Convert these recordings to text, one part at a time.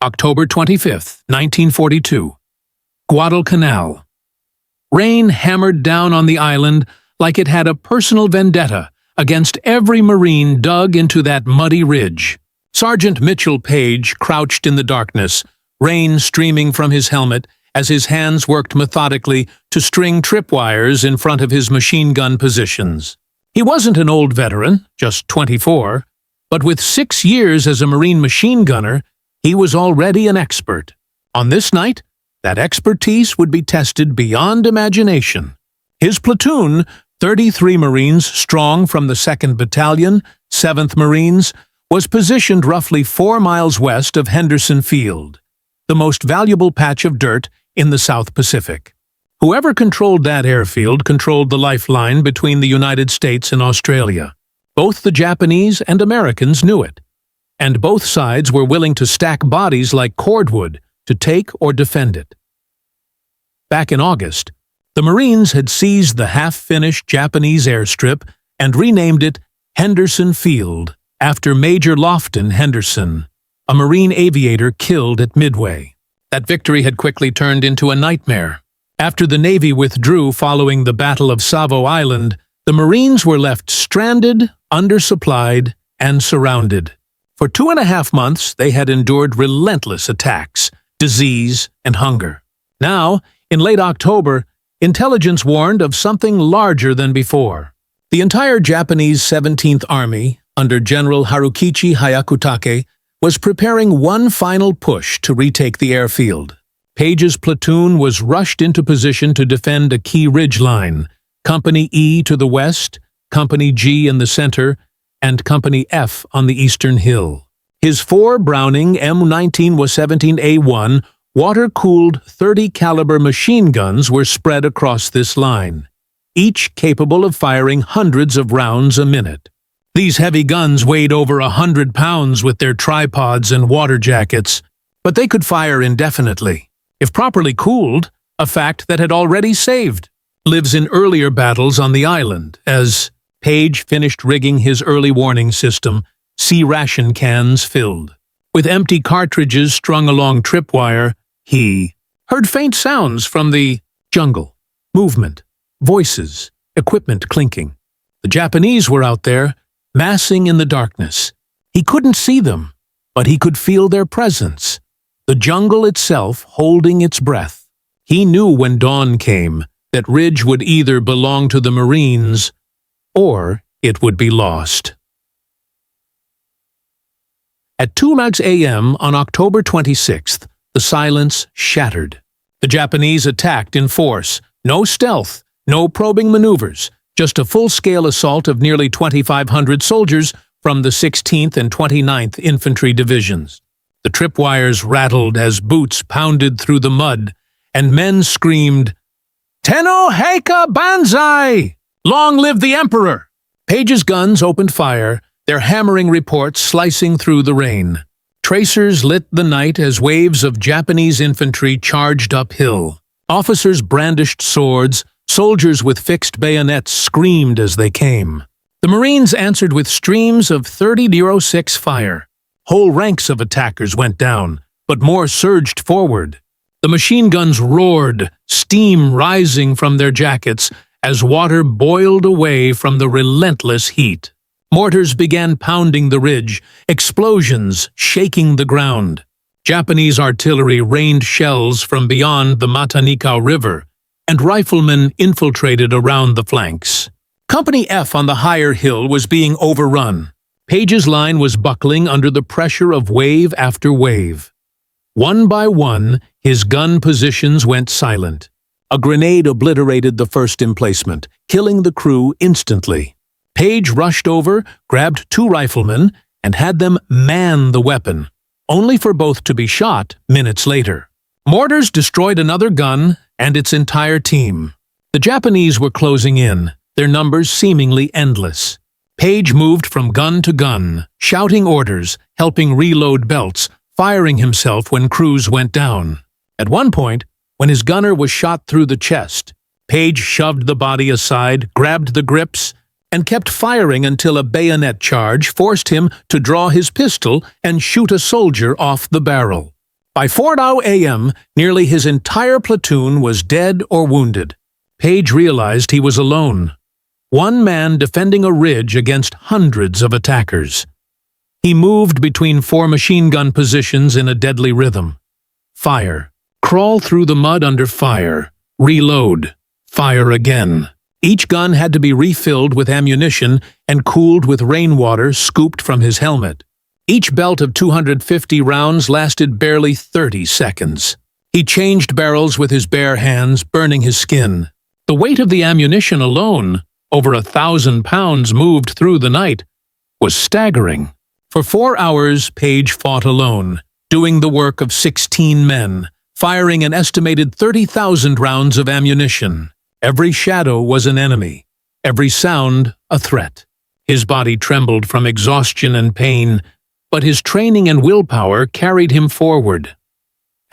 October 25, 1942. Guadalcanal. Rain hammered down on the island like it had a personal vendetta against every Marine dug into that muddy ridge. Sergeant Mitchell Paige crouched in the darkness, rain streaming from his helmet as his hands worked methodically to string tripwires in front of his machine gun positions. He wasn't an old veteran, just 24, but with 6 years as a Marine machine gunner, he was already an expert. On this night, that expertise would be tested beyond imagination. His platoon, 33 Marines strong from the 2nd Battalion, 7th Marines, was positioned roughly 4 miles west of Henderson Field, the most valuable patch of dirt in the South Pacific. Whoever controlled that airfield controlled the lifeline between the United States and Australia. Both the Japanese and Americans knew it, and both sides were willing to stack bodies like cordwood to take or defend it. Back in August, the Marines had seized the half-finished Japanese airstrip and renamed it Henderson Field, after Major Lofton Henderson, a Marine aviator killed at Midway. That victory had quickly turned into a nightmare. After the Navy withdrew following the Battle of Savo Island, the Marines were left stranded, undersupplied, and surrounded. For 2.5 months, they had endured relentless attacks, disease, and hunger. Now, in late October, intelligence warned of something larger than before. The entire Japanese 17th Army, under General Harukichi Hyakutake, was preparing one final push to retake the airfield. Paige's platoon was rushed into position to defend a key ridge line, Company E to the west, Company G in the center, and Company F on the eastern hill. His 4 Browning M19-17A1 water-cooled 30-caliber machine guns were spread across this line, each capable of firing hundreds of rounds a minute. These heavy guns weighed over 100 pounds with their tripods and water jackets, but they could fire indefinitely, if properly cooled, a fact that had already saved lives in earlier battles on the island, as Paige finished rigging his early warning system, see ration cans filled. With empty cartridges strung along tripwire, he heard faint sounds from the jungle, movement, voices, equipment clinking. The Japanese were out there, massing in the darkness. He couldn't see them, but he could feel their presence, the jungle itself holding its breath. He knew when dawn came that Ridge would either belong to the Marines or it would be lost. At 2 a.m. on October 26th, the silence shattered. The Japanese attacked in force, no stealth, no probing maneuvers, just a full-scale assault of nearly 2,500 soldiers from the 16th and 29th Infantry Divisions. The tripwires rattled as boots pounded through the mud, and men screamed, "Tenno Heika Banzai! Long live the Emperor!" Paige's guns opened fire, their hammering reports slicing through the rain. Tracers lit the night as waves of Japanese infantry charged uphill. Officers brandished swords, soldiers with fixed bayonets screamed as they came. The Marines answered with streams of 30-06 fire. Whole ranks of attackers went down, but more surged forward. The machine guns roared, steam rising from their jackets as water boiled away from the relentless heat. Mortars began pounding the ridge, explosions shaking the ground. Japanese artillery rained shells from beyond the Matanikau River, and riflemen infiltrated around the flanks. Company F on the higher hill was being overrun. Paige's line was buckling under the pressure of wave after wave. One by one, his gun positions went silent. A grenade obliterated the first emplacement, killing the crew instantly. Paige rushed over, grabbed 2 riflemen, and had them man the weapon, only for both to be shot minutes later. Mortars destroyed another gun and its entire team. The Japanese were closing in, their numbers seemingly endless. Paige moved from gun to gun, shouting orders, helping reload belts, firing himself when crews went down. At one point, when his gunner was shot through the chest, Paige shoved the body aside, grabbed the grips, and kept firing until a bayonet charge forced him to draw his pistol and shoot a soldier off the barrel. By 4 a.m., nearly his entire platoon was dead or wounded. Paige realized he was alone, one man defending a ridge against hundreds of attackers. He moved between 4 machine gun positions in a deadly rhythm. Fire. Crawl through the mud under fire. Reload. Fire again. Each gun had to be refilled with ammunition and cooled with rainwater scooped from his helmet. Each belt of 250 rounds lasted barely 30 seconds. He changed barrels with his bare hands, burning his skin. The weight of the ammunition alone, over 1,000 pounds moved through the night, was staggering. For 4 hours, Paige fought alone, doing the work of 16 men, firing an estimated 30,000 rounds of ammunition. Every shadow was an enemy, every sound a threat. His body trembled from exhaustion and pain, but his training and willpower carried him forward.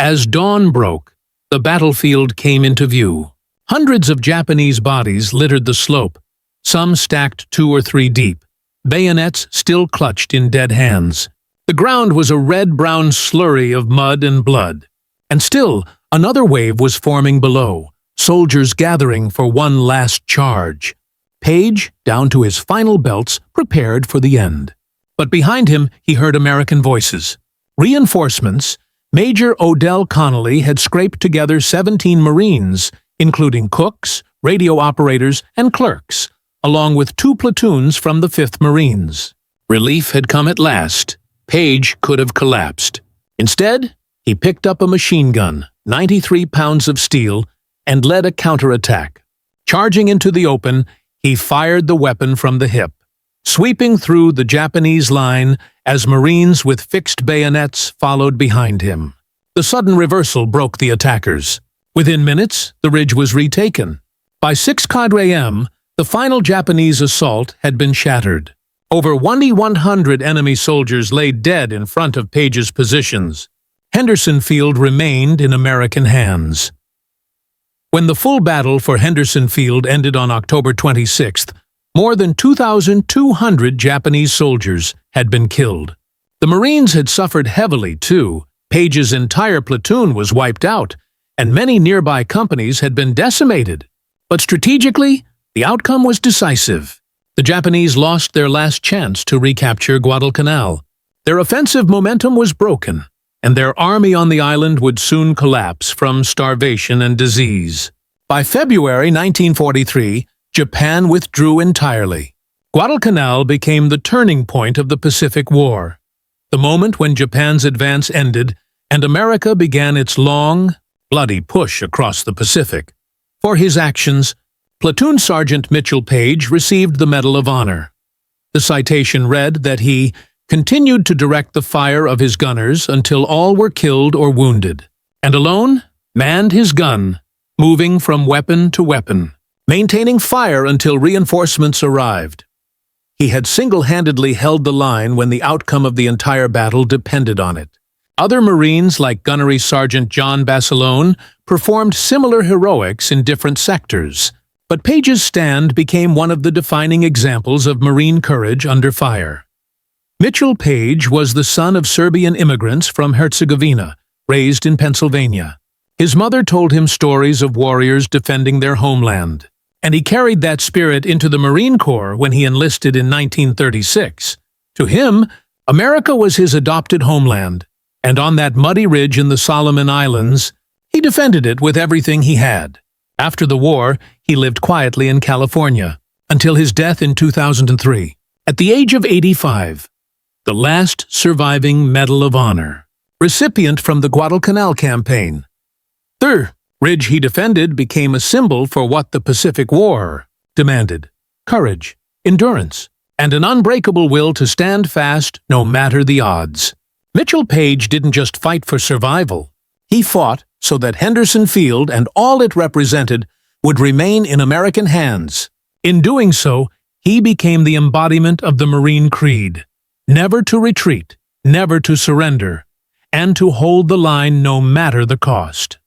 As dawn broke, the battlefield came into view. Hundreds of Japanese bodies littered the slope, some stacked 2 or 3 deep, bayonets still clutched in dead hands. The ground was a red-brown slurry of mud and blood. And still, another wave was forming below, soldiers gathering for one last charge. Paige, down to his final belts, prepared for the end. But behind him, he heard American voices. Reinforcements. Major Odell Connolly had scraped together 17 Marines, including cooks, radio operators, and clerks, along with 2 platoons from the 5th Marines. Relief had come at last. Paige could have collapsed. Instead, he picked up a machine gun, 93 pounds of steel, and led a counterattack. Charging into the open, he fired the weapon from the hip, sweeping through the Japanese line as Marines with fixed bayonets followed behind him. The sudden reversal broke the attackers. Within minutes, the ridge was retaken. By 6 a.m., the final Japanese assault had been shattered. Over 1,100 enemy soldiers lay dead in front of Paige's positions. Henderson Field remained in American hands. When the full battle for Henderson Field ended on October 26th, more than 2,200 Japanese soldiers had been killed. The Marines had suffered heavily, too. Paige's entire platoon was wiped out, and many nearby companies had been decimated. But strategically, the outcome was decisive. The Japanese lost their last chance to recapture Guadalcanal. Their offensive momentum was broken, and their army on the island would soon collapse from starvation and disease. By February 1943, Japan withdrew entirely. Guadalcanal became the turning point of the Pacific War, the moment when Japan's advance ended and America began its long, bloody push across the Pacific. For his actions, Platoon Sergeant Mitchell Paige received the Medal of Honor. The citation read that he continued to direct the fire of his gunners until all were killed or wounded, and alone manned his gun, moving from weapon to weapon, maintaining fire until reinforcements arrived. He had single-handedly held the line when the outcome of the entire battle depended on it. Other Marines, like Gunnery Sergeant John Basilone, performed similar heroics in different sectors, but Paige's stand became one of the defining examples of Marine courage under fire. Mitchell Paige was the son of Serbian immigrants from Herzegovina, raised in Pennsylvania. His mother told him stories of warriors defending their homeland, and he carried that spirit into the Marine Corps when he enlisted in 1936. To him, America was his adopted homeland, and on that muddy ridge in the Solomon Islands, he defended it with everything he had. After the war, he lived quietly in California, until his death in 2003, at the age of 85. The last surviving Medal of Honor, recipient from the Guadalcanal campaign. The ridge he defended became a symbol for what the Pacific War demanded: courage, endurance, and an unbreakable will to stand fast no matter the odds. Mitchell Paige didn't just fight for survival. He fought so that Henderson Field and all it represented would remain in American hands. In doing so, he became the embodiment of the Marine Creed: never to retreat, never to surrender, and to hold the line no matter the cost.